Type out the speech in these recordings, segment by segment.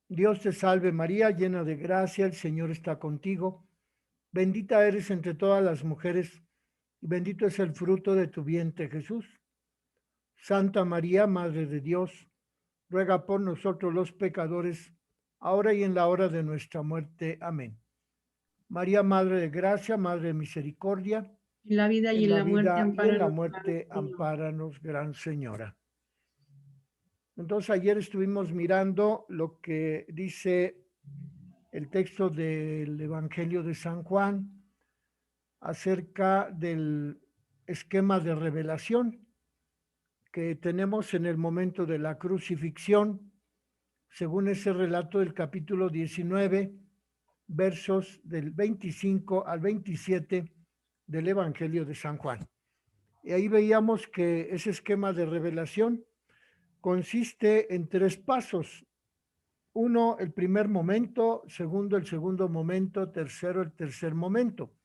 Dios te salve María, llena de gracia, el Señor está contigo. Bendita eres entre todas las mujeres, y bendito es el fruto de tu vientre, Jesús. Santa María, Madre de Dios, ruega por nosotros los pecadores, ahora y en la hora de nuestra muerte. Amén. María, Madre de gracia, Madre de misericordia, En la vida y en en la la muerte, vida y en la ampáranos, Gran muerte, Señor. ampáranos, Gran Señora. Entonces ayer estuvimos mirando lo que dice el texto del Evangelio de San Juan acerca del esquema de revelación que tenemos en el momento de la crucifixión, según ese relato del capítulo 19, versos del 25 al 27 del Evangelio de San Juan. Y ahí veíamos que ese esquema de revelación consiste en 3 pasos. Uno, el primer momento; segundo, el segundo momento; tercero, el tercer momento.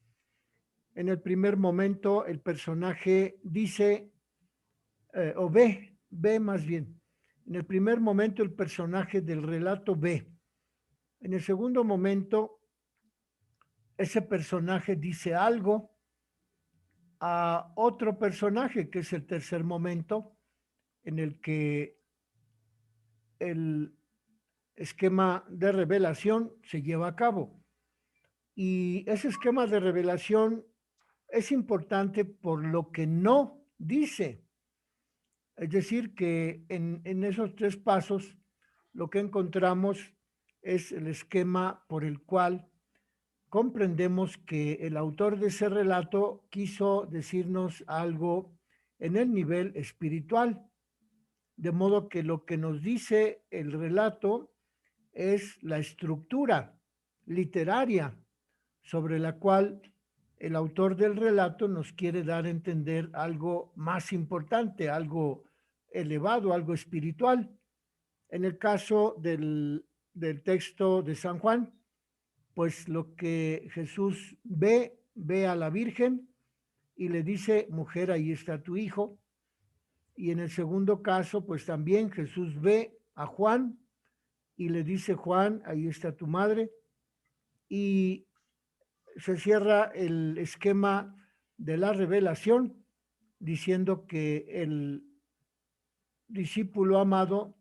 En el primer momento, el personaje dice, o ve más bien. En el primer momento, el personaje del relato ve. En el segundo momento, ese personaje dice algo a otro personaje, que es el tercer momento, en el que el esquema de revelación se lleva a cabo. Y ese esquema de revelación es importante por lo que no dice. Es decir, que en esos 3 pasos lo que encontramos es el esquema por el cual comprendemos que el autor de ese relato quiso decirnos algo en el nivel espiritual, de modo que lo que nos dice el relato es la estructura literaria sobre la cual el autor del relato nos quiere dar a entender algo más importante, algo elevado, algo espiritual. En el caso del texto de San Juan, pues lo que Jesús ve a la Virgen y le dice, mujer, ahí está tu hijo. Y en el segundo caso, pues también Jesús ve a Juan y le dice, Juan, ahí está tu madre. Y se cierra el esquema de la revelación diciendo que el discípulo amado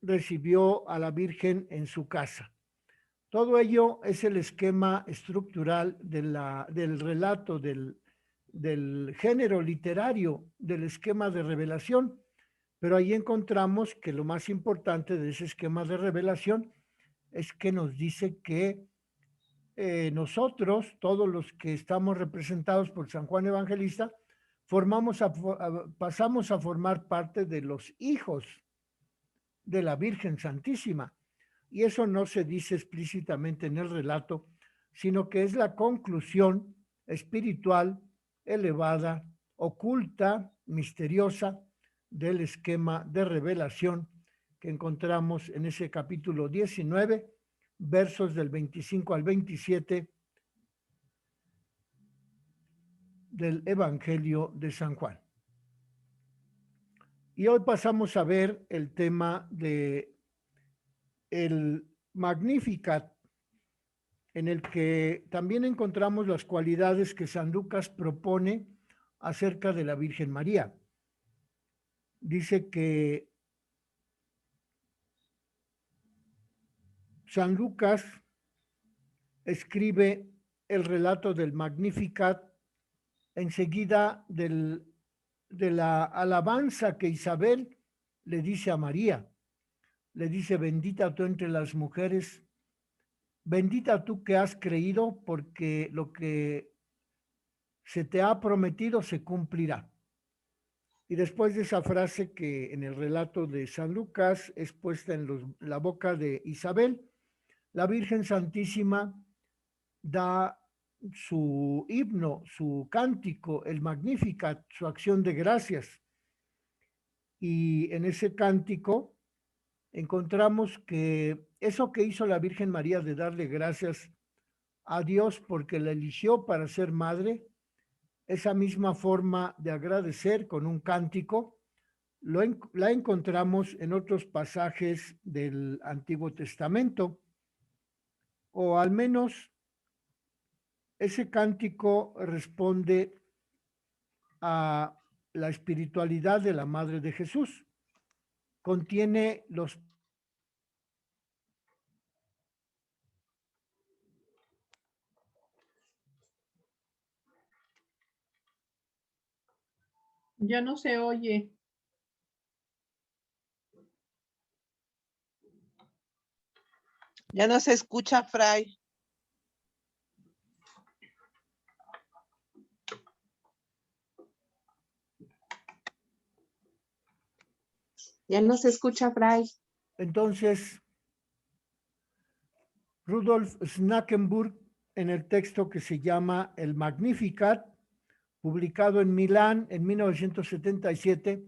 recibió a la Virgen en su casa. Todo ello es el esquema estructural del relato, del género literario, del esquema de revelación. Pero ahí encontramos que lo más importante de ese esquema de revelación es que nos dice que nosotros, todos los que estamos representados por San Juan Evangelista, pasamos a formar parte de los hijos de la Virgen Santísima. Y eso no se dice explícitamente en el relato, sino que es la conclusión espiritual, elevada, oculta, misteriosa del esquema de revelación que encontramos en ese capítulo 19, versos del 25 al 27 del Evangelio de San Juan. Y hoy pasamos a ver el tema de el Magnificat, en el que también encontramos las cualidades que San Lucas propone acerca de la Virgen María. Dice que San Lucas escribe el relato del Magnificat enseguida de la alabanza que Isabel le dice a María. Le dice, bendita tú entre las mujeres, bendita tú que has creído, porque lo que se te ha prometido se cumplirá. Y después de esa frase que en el relato de San Lucas es puesta en la boca de Isabel, la Virgen Santísima da su himno, su cántico, el Magnificat, su acción de gracias. Y en ese cántico encontramos que eso que hizo la Virgen María de darle gracias a Dios porque la eligió para ser madre, esa misma forma de agradecer con un cántico, la encontramos en otros pasajes del Antiguo Testamento, o al menos ese cántico responde a la espiritualidad de la Madre de Jesús. Contiene los Ya no se oye. Ya no se escucha, Fray. Ya no se escucha, Fray. Entonces, Rudolf Schnackenburg, en el texto que se llama El Magnificat, publicado en Milán en 1977,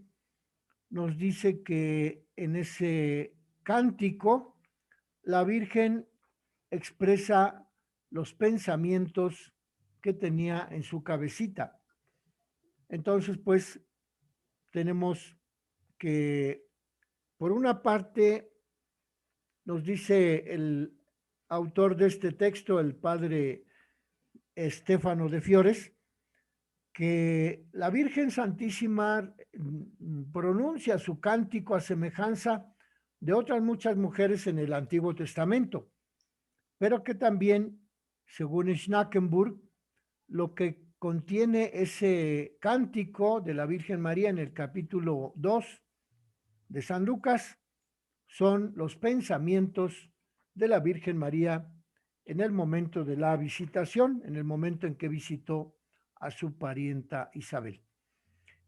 nos dice que en ese cántico la Virgen expresa los pensamientos que tenía en su cabecita. Entonces, pues, tenemos que, por una parte, nos dice el autor de este texto, el padre Stefano de Fiores, que la Virgen Santísima pronuncia su cántico a semejanza de otras muchas mujeres en el Antiguo Testamento, pero que también, según Schnackenburg, lo que contiene ese cántico de la Virgen María en el capítulo 2 de San Lucas son los pensamientos de la Virgen María en el momento de la visitación, en el momento en que visitó a su parienta Isabel.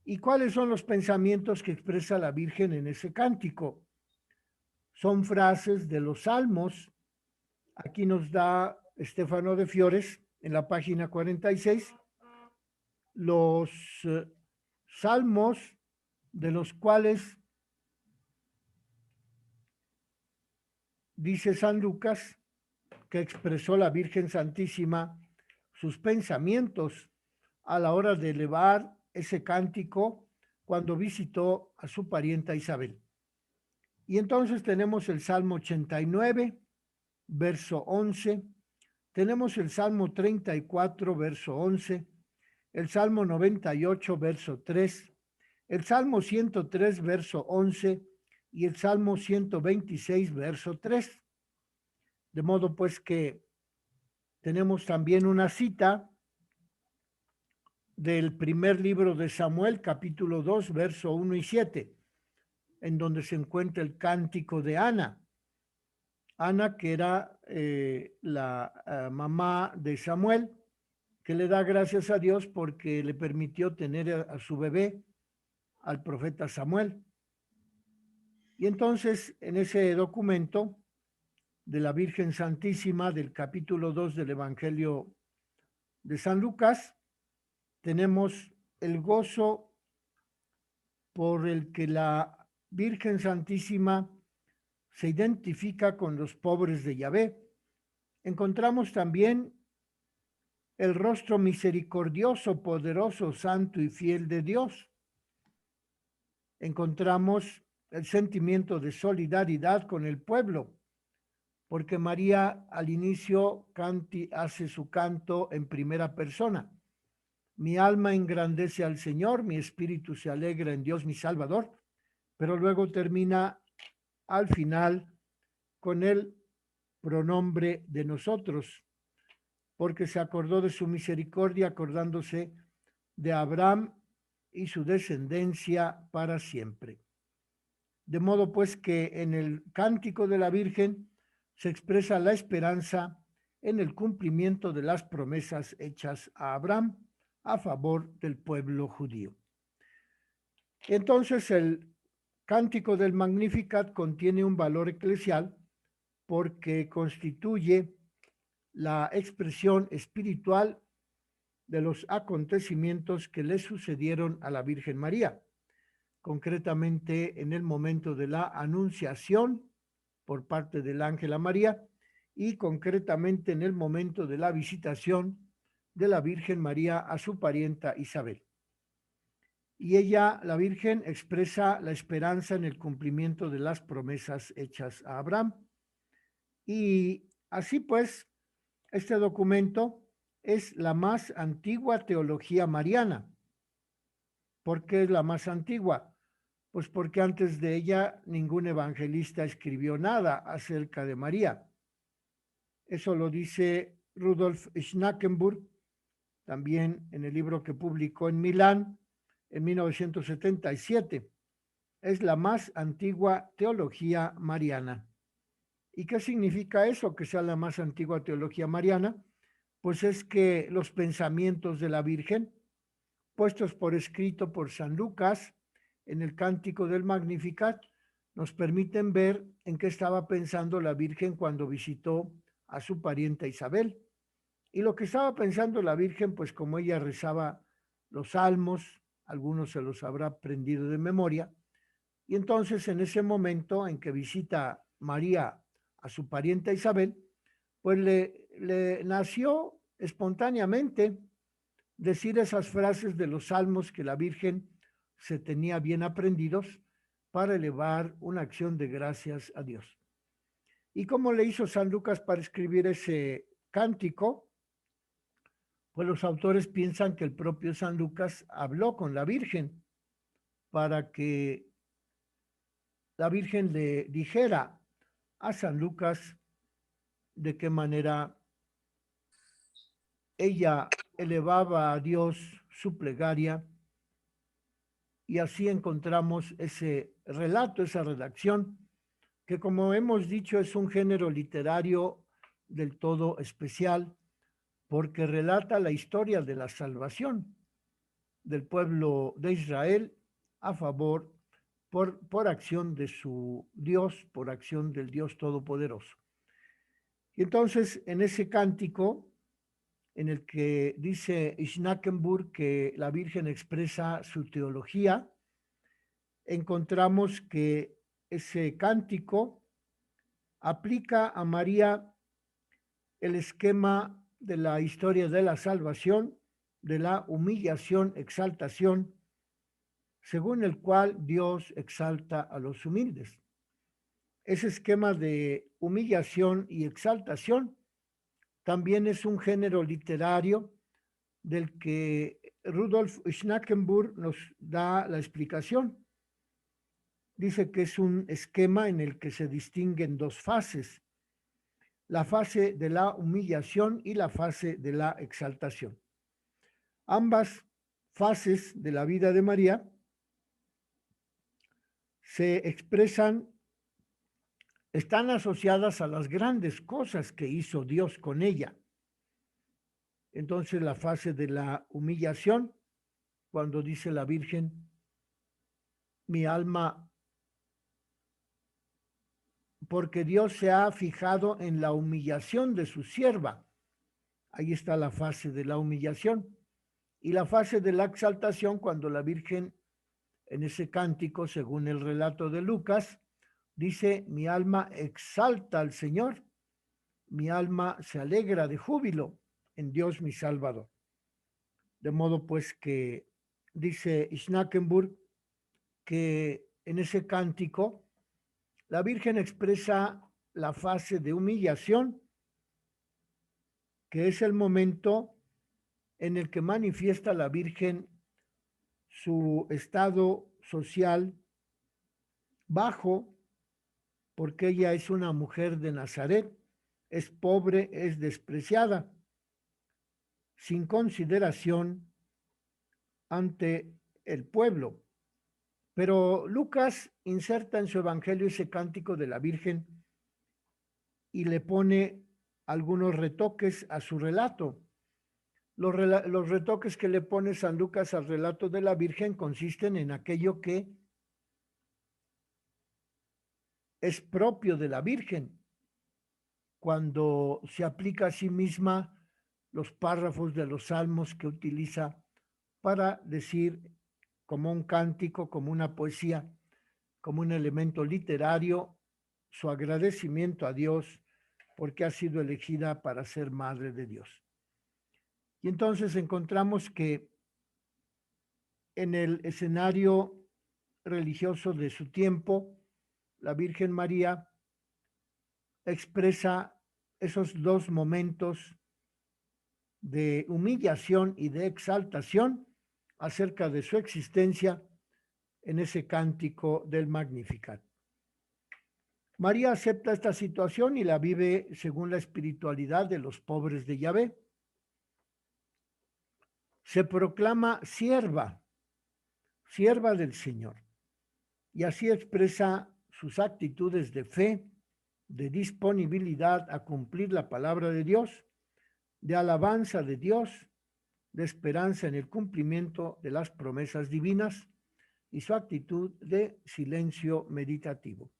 ¿Y cuáles son los pensamientos que expresa la Virgen en ese cántico? Son frases de los salmos. Aquí nos da Stefano de Fiores en la página 46 los salmos de los cuales dice San Lucas que expresó la Virgen Santísima sus pensamientos a la hora de elevar ese cántico cuando visitó a su parienta Isabel. Y entonces tenemos el Salmo 89, verso 11, tenemos el Salmo 34, verso 11, el Salmo 98, verso 3, el Salmo 103, verso 11 y el Salmo 126, verso 3. De modo pues que tenemos también una cita del primer libro de Samuel, capítulo 2, verso 1 y 7, en donde se encuentra el cántico de Ana. Ana, que era la mamá de Samuel, que le da gracias a Dios porque le permitió tener a su bebé, al profeta Samuel. Y entonces, en ese documento de la Virgen Santísima del capítulo 2 del Evangelio de San Lucas, tenemos el gozo por el que la Virgen Santísima se identifica con los pobres de Yahvé. Encontramos también el rostro misericordioso, poderoso, santo y fiel de Dios. Encontramos el sentimiento de solidaridad con el pueblo, porque María al inicio hace su canto en primera persona. Mi alma engrandece al Señor, mi espíritu se alegra en Dios mi Salvador, pero luego termina al final con el pronombre de nosotros, porque se acordó de su misericordia, acordándose de Abraham y su descendencia para siempre. De modo pues que en el cántico de la Virgen se expresa la esperanza en el cumplimiento de las promesas hechas a Abraham a favor del pueblo judío. Entonces el cántico del Magnificat contiene un valor eclesial porque constituye la expresión espiritual de los acontecimientos que le sucedieron a la Virgen María, concretamente en el momento de la anunciación por parte del ángel a María y concretamente en el momento de la visitación de la Virgen María a su parienta Isabel. y ella, la Virgen, expresa la esperanza en el cumplimiento de las promesas hechas a Abraham. Y así pues, este documento es la más antigua teología mariana. ¿Por qué es la más antigua? Pues porque antes de ella ningún evangelista escribió nada acerca de María. Eso lo dice Rudolf Schnackenburg, también en el libro que publicó en Milán en 1977. Es la más antigua teología mariana. ¿Y qué significa eso, que sea la más antigua teología mariana? Pues es que los pensamientos de la Virgen, puestos por escrito por San Lucas en el Cántico del Magnificat, nos permiten ver en qué estaba pensando la Virgen cuando visitó a su parienta Isabel. Y lo que estaba pensando la Virgen, pues como ella rezaba los salmos, algunos se los habrá aprendido de memoria, y entonces en ese momento en que visita María a su parienta Isabel, pues le nació espontáneamente decir esas frases de los salmos que la Virgen se tenía bien aprendidos para elevar una acción de gracias a Dios. ¿Y cómo le hizo San Lucas para escribir ese cántico? Pues los autores piensan que el propio San Lucas habló con la Virgen para que la Virgen le dijera a San Lucas de qué manera ella elevaba a Dios su plegaria, y así encontramos ese relato, esa redacción, que como hemos dicho es un género literario del todo especial, porque relata la historia de la salvación del pueblo de Israel a favor, por acción de su Dios, por acción del Dios Todopoderoso. Y entonces, en ese cántico, en el que dice Schnackenburg que la Virgen expresa su teología, encontramos que ese cántico aplica a María el esquema de la historia de la salvación, de la humillación, exaltación, según el cual Dios exalta a los humildes. Ese esquema de humillación y exaltación también es un género literario del que Rudolf Schnackenburg nos da la explicación. Dice que es un esquema en el que se distinguen dos fases: la fase de la humillación y la fase de la exaltación. Ambas fases de la vida de María se expresan, están asociadas a las grandes cosas que hizo Dios con ella. Entonces, la fase de la humillación, cuando dice la Virgen, mi alma, porque Dios se ha fijado en la humillación de su sierva. Ahí está la fase de la humillación. Y la fase de la exaltación, cuando la Virgen, en ese cántico, según el relato de Lucas, dice, mi alma exalta al Señor, mi alma se alegra de júbilo en Dios mi Salvador. De modo pues que dice Schnackenburg que en ese cántico la Virgen expresa la fase de humillación, que es el momento en el que manifiesta la Virgen su estado social bajo, porque ella es una mujer de Nazaret, es pobre, es despreciada, sin consideración ante el pueblo. Pero Lucas inserta en su evangelio ese cántico de la Virgen y le pone algunos retoques a su relato. Los retoques que le pone San Lucas al relato de la Virgen consisten en aquello que es propio de la Virgen, cuando se aplica a sí misma los párrafos de los salmos que utiliza para decir, como un cántico, como una poesía, como un elemento literario, su agradecimiento a Dios porque ha sido elegida para ser madre de Dios. Y entonces encontramos que en el escenario religioso de su tiempo, la Virgen María expresa esos dos momentos de humillación y de exaltación acerca de su existencia en ese cántico del Magnificat. María acepta esta situación y la vive según la espiritualidad de los pobres de Yahvé. Se proclama sierva del Señor, y así expresa sus actitudes de fe, de disponibilidad a cumplir la palabra de Dios, de alabanza de Dios, de esperanza en el cumplimiento de las promesas divinas y su actitud de silencio meditativo.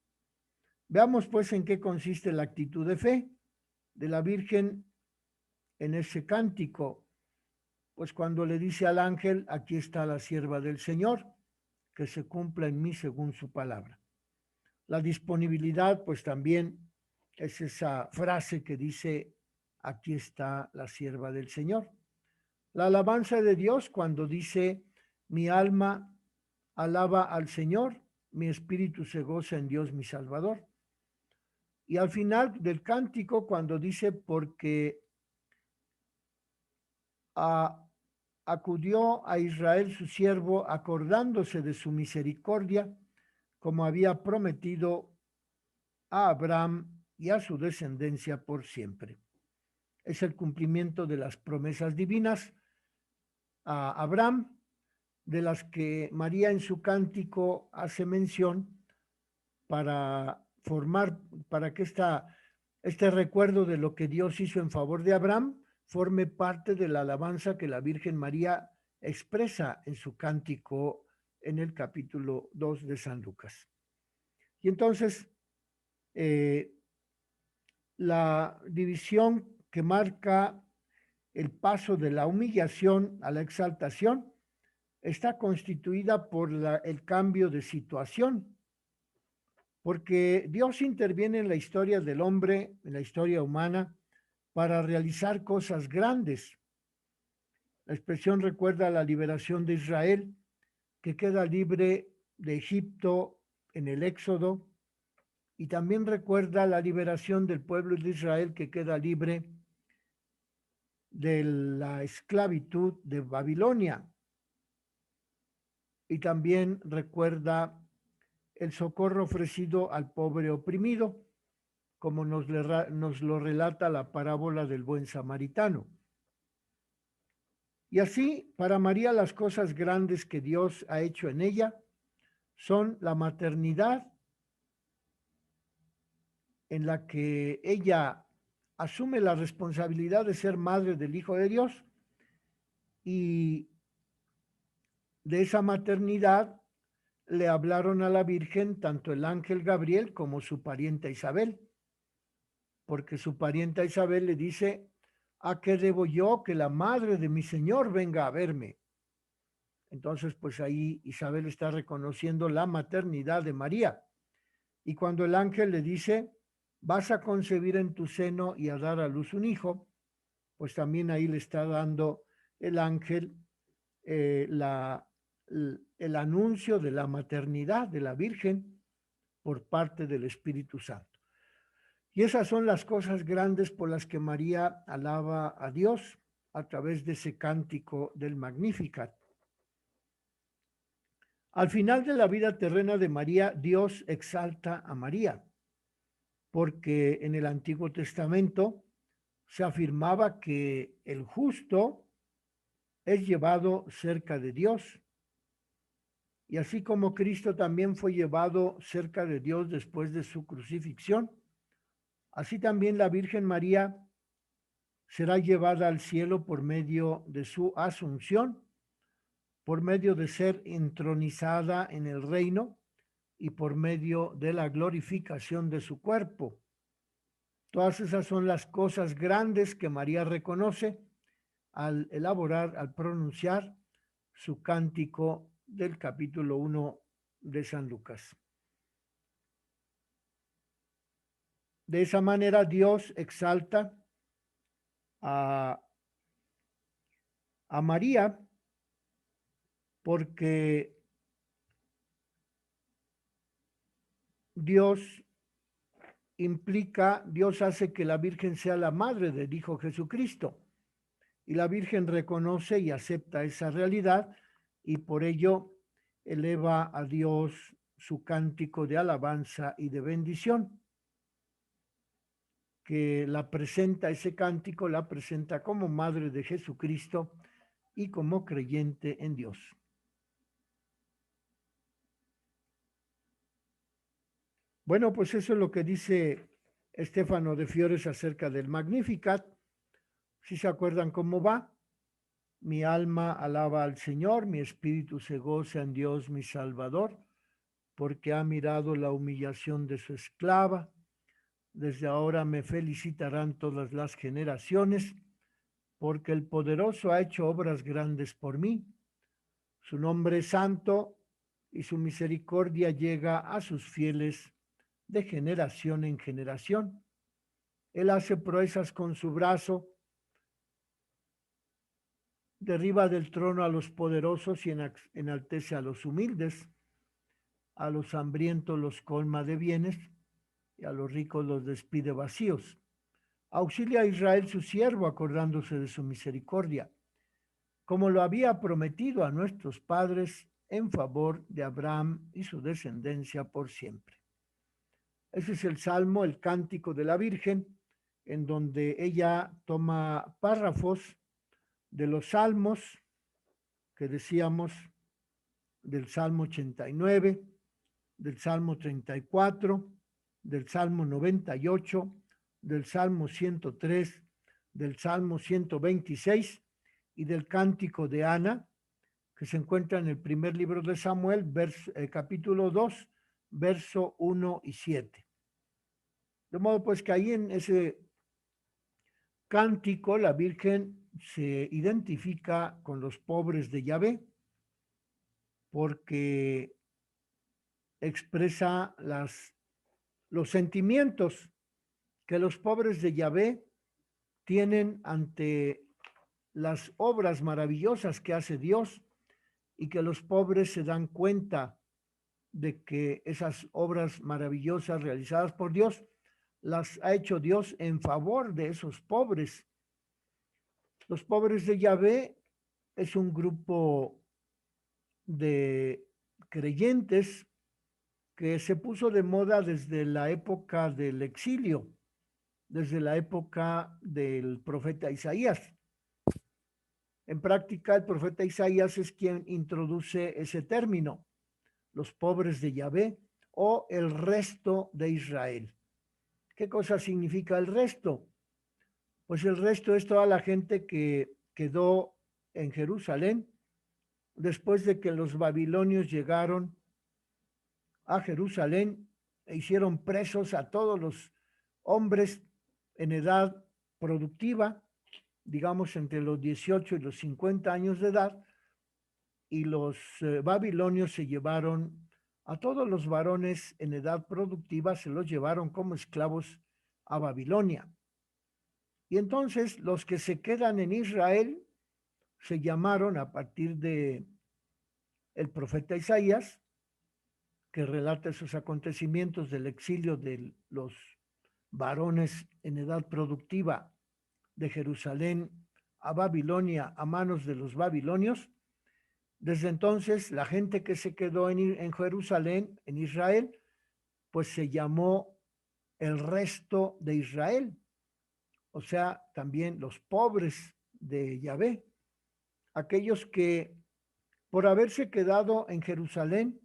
Veamos pues en qué consiste la actitud de fe de la Virgen en ese cántico. Pues cuando le dice al ángel, aquí está la sierva del Señor, que se cumpla en mí según su palabra. La disponibilidad, pues también es esa frase que dice, aquí está la sierva del Señor. La alabanza de Dios cuando dice, mi alma alaba al Señor, mi espíritu se goza en Dios mi Salvador. Y al final del cántico cuando dice, porque acudió a Israel su siervo, acordándose de su misericordia, como había prometido a Abraham y a su descendencia por siempre. Es el cumplimiento de las promesas divinas a Abraham, de las que María en su cántico hace mención para que este recuerdo de lo que Dios hizo en favor de Abraham forme parte de la alabanza que la Virgen María expresa en su cántico en el capítulo 2 de San Lucas. Y entonces, la división que marca el paso de la humillación a la exaltación está constituida por el cambio de situación, porque Dios interviene en la historia del hombre, en la historia humana, para realizar cosas grandes. La expresión recuerda la liberación de Israel, que queda libre de Egipto en el Éxodo, y también recuerda la liberación del pueblo de Israel, que queda libre de la esclavitud de Babilonia. Y también recuerda el socorro ofrecido al pobre oprimido, como nos lo relata la parábola del buen samaritano. Y así, para María, las cosas grandes que Dios ha hecho en ella son la maternidad, en la que ella asume la responsabilidad de ser madre del Hijo de Dios, y de esa maternidad le hablaron a la Virgen tanto el ángel Gabriel como su parienta Isabel, porque su parienta Isabel le dice, ¿a qué debo yo que la madre de mi Señor venga a verme? Entonces, pues ahí Isabel está reconociendo la maternidad de María. Y cuando el ángel le dice, vas a concebir en tu seno y a dar a luz un hijo, pues también ahí le está dando el ángel el anuncio de la maternidad de la Virgen por parte del Espíritu Santo. Y esas son las cosas grandes por las que María alaba a Dios a través de ese cántico del Magnificat. Al final de la vida terrena de María, Dios exalta a María, porque en el Antiguo Testamento se afirmaba que el justo es llevado cerca de Dios. Y así como Cristo también fue llevado cerca de Dios después de su crucifixión, así también la Virgen María será llevada al cielo por medio de su asunción, por medio de ser entronizada en el reino y por medio de la glorificación de su cuerpo. Todas esas son las cosas grandes que María reconoce al pronunciar su cántico del capítulo 1 de San Lucas. De esa manera Dios exalta a María porque Dios hace que la Virgen sea la madre del Hijo Jesucristo. Y la Virgen reconoce y acepta esa realidad y por ello eleva a Dios su cántico de alabanza y de bendición, que la presenta, ese cántico la presenta como madre de Jesucristo y como creyente en Dios. Bueno, pues eso es lo que dice Estéfano de Fiores acerca del Magnificat. Si se acuerdan cómo va, mi alma alaba al Señor, mi espíritu se goza en Dios mi Salvador, porque ha mirado la humillación de su esclava. Desde ahora me felicitarán todas las generaciones, porque el poderoso ha hecho obras grandes por mí. Su nombre es santo y su misericordia llega a sus fieles de generación en generación. Él hace proezas con su brazo, derriba del trono a los poderosos y enaltece a los humildes. A los hambrientos los colma de bienes y a los ricos los despide vacíos. Auxilia a Israel su siervo, acordándose de su misericordia, como lo había prometido a nuestros padres, en favor de Abraham y su descendencia por siempre. Ese es el Salmo, el Cántico de la Virgen, en donde ella toma párrafos de los salmos que decíamos, del Salmo 89, del Salmo 34, del Salmo 98, del Salmo 103, del Salmo 126 y del Cántico de Ana, que se encuentra en el primer libro de Samuel, capítulo 2, verso 1 y 7. De modo pues que ahí en ese cántico la Virgen se identifica con los pobres de Yahvé, porque expresa los sentimientos que los pobres de Yahvé tienen ante las obras maravillosas que hace Dios y que los pobres se dan cuenta de que esas obras maravillosas realizadas por Dios las ha hecho Dios en favor de esos pobres. Los pobres de Yahvé es un grupo de creyentes que se puso de moda desde la época del exilio, desde la época del profeta Isaías. En práctica, el profeta Isaías es quien introduce ese término, los pobres de Yahvé o el resto de Israel. ¿Qué cosa significa el resto? Pues el resto es toda la gente que quedó en Jerusalén después de que los babilonios llegaron a Jerusalén e hicieron presos a todos los hombres en edad productiva, digamos entre los 18 y los 50 años de edad, y los babilonios se llevaron a todos los varones en edad productiva, se los llevaron como esclavos a Babilonia. Y entonces los que se quedan en Israel se llamaron a partir de el profeta Isaías, que relata esos acontecimientos del exilio de los varones en edad productiva de Jerusalén a Babilonia a manos de los babilonios. Desde entonces, la gente que se quedó en Jerusalén, en Israel, pues se llamó el resto de Israel, o sea, también los pobres de Yahvé, aquellos que por haberse quedado en Jerusalén,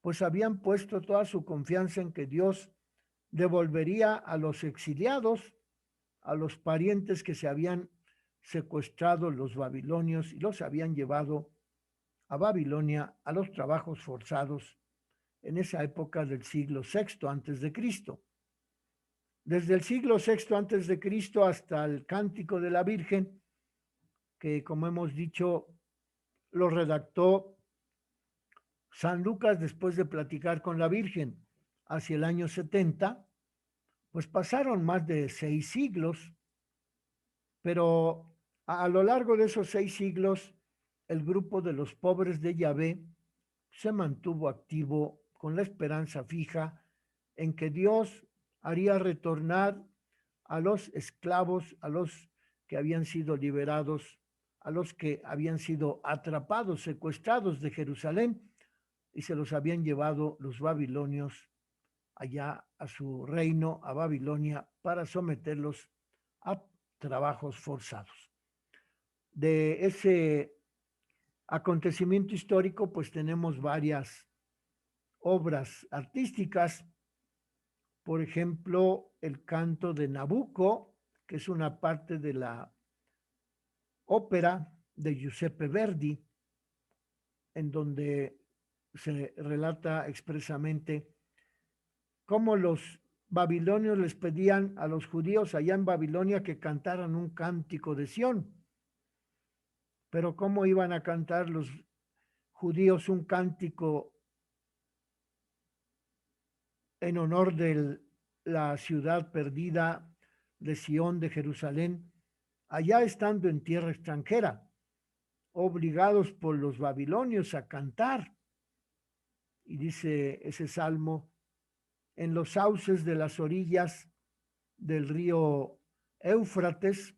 pues habían puesto toda su confianza en que Dios devolvería a los exiliados, a los parientes que se habían secuestrado los babilonios y los habían llevado a Babilonia a los trabajos forzados en esa época del siglo VI antes de Cristo. Desde el siglo VI antes de Cristo hasta el Cántico de la Virgen, que como hemos dicho, lo redactó San Lucas después de platicar con la Virgen hacia el año 70, pues pasaron más de 6 siglos, pero a lo largo de esos 6 siglos el grupo de los pobres de Yahvé se mantuvo activo con la esperanza fija en que Dios haría retornar a los esclavos, a los que habían sido liberados, a los que habían sido atrapados, secuestrados de Jerusalén y se los habían llevado los babilonios allá a su reino, a Babilonia, para someterlos a trabajos forzados. De ese acontecimiento histórico, pues tenemos varias obras artísticas, por ejemplo, el canto de Nabucco, que es una parte de la ópera de Giuseppe Verdi, en donde se relata expresamente cómo los babilonios les pedían a los judíos allá en Babilonia que cantaran un cántico de Sión. Pero cómo iban a cantar los judíos un cántico en honor de la ciudad perdida de Sión, de Jerusalén, allá estando en tierra extranjera, obligados por los babilonios a cantar. Y dice ese salmo: en los sauces de las orillas del río Éufrates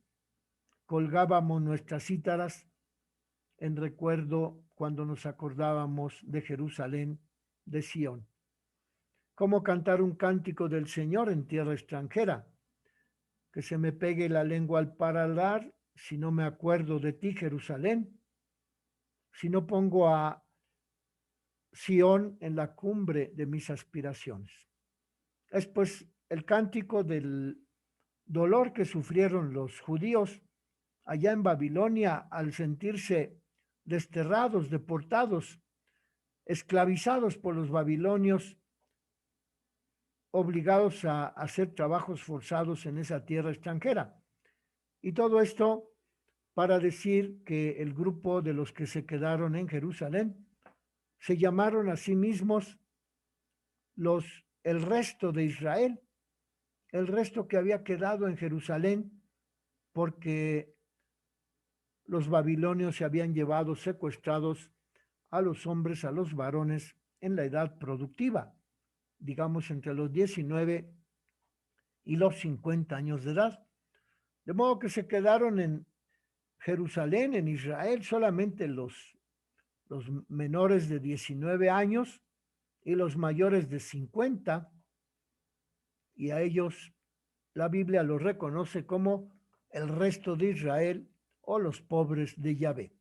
colgábamos nuestras cítaras en recuerdo cuando nos acordábamos de Jerusalén, de Sión. ¿Cómo cantar un cántico del Señor en tierra extranjera? Que se me pegue la lengua al paladar si no me acuerdo de ti, Jerusalén, si no pongo a Sión en la cumbre de mis aspiraciones. Es pues el cántico del dolor que sufrieron los judíos allá en Babilonia al sentirse desterrados, deportados, esclavizados por los babilonios, obligados a hacer trabajos forzados en esa tierra extranjera. Y todo esto para decir que el grupo de los que se quedaron en Jerusalén se llamaron a sí mismos el resto de Israel, el resto que había quedado en Jerusalén, porque los babilonios se habían llevado secuestrados a los hombres, a los varones en la edad productiva, digamos entre los 19 y los 50 años de edad. De modo que se quedaron en Jerusalén, en Israel, solamente los menores de 19 años y los mayores de 50, y a ellos la Biblia los reconoce como el resto de Israel o los pobres de Yahvé.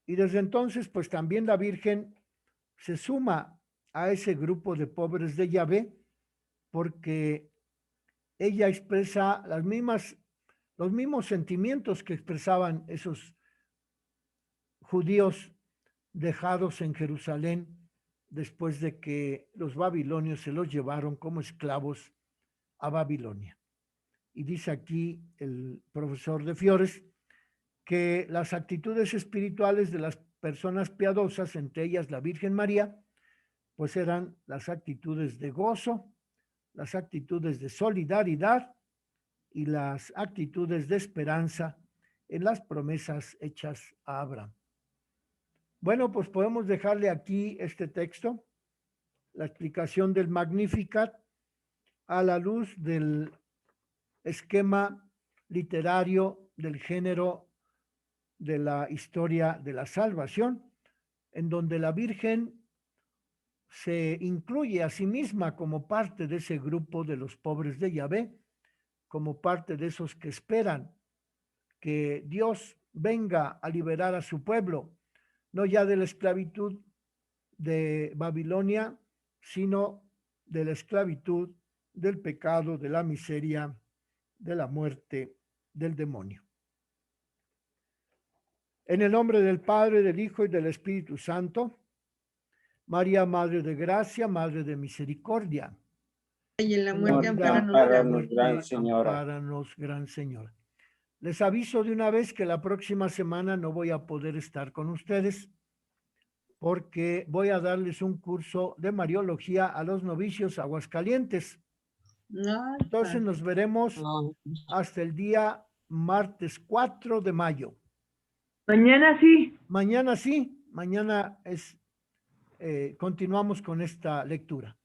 Y desde entonces, pues también la Virgen se suma a ese grupo de pobres de Yahvé, porque ella expresa los mismos sentimientos que expresaban esos judíos dejados en Jerusalén después de que los babilonios se los llevaron como esclavos a Babilonia. Y dice aquí el profesor de Fiores que las actitudes espirituales de las personas piadosas, entre ellas la Virgen María, pues eran las actitudes de gozo, las actitudes de solidaridad y las actitudes de esperanza en las promesas hechas a Abraham. Bueno, pues podemos dejarle aquí este texto, la explicación del Magnificat, a la luz del esquema literario del género de la historia de la salvación, en donde la Virgen se incluye a sí misma como parte de ese grupo de los pobres de Yahvé, como parte de esos que esperan que Dios venga a liberar a su pueblo, no ya de la esclavitud de Babilonia, sino de la esclavitud, del pecado, de la miseria, de la muerte, del demonio. En el nombre del Padre, del Hijo y del Espíritu Santo, María, Madre de Gracia, Madre de Misericordia. Y en la En muerte, vida, ampáranos, Gran Señora. ampáranos, Gran Señora. Les aviso de una vez que la próxima semana no voy a poder estar con ustedes porque voy a darles un curso de Mariología a los novicios Aguascalientes. No, Entonces nos veremos hasta el día martes 4 de mayo. Mañana sí. Mañana sí, mañana continuamos con esta lectura.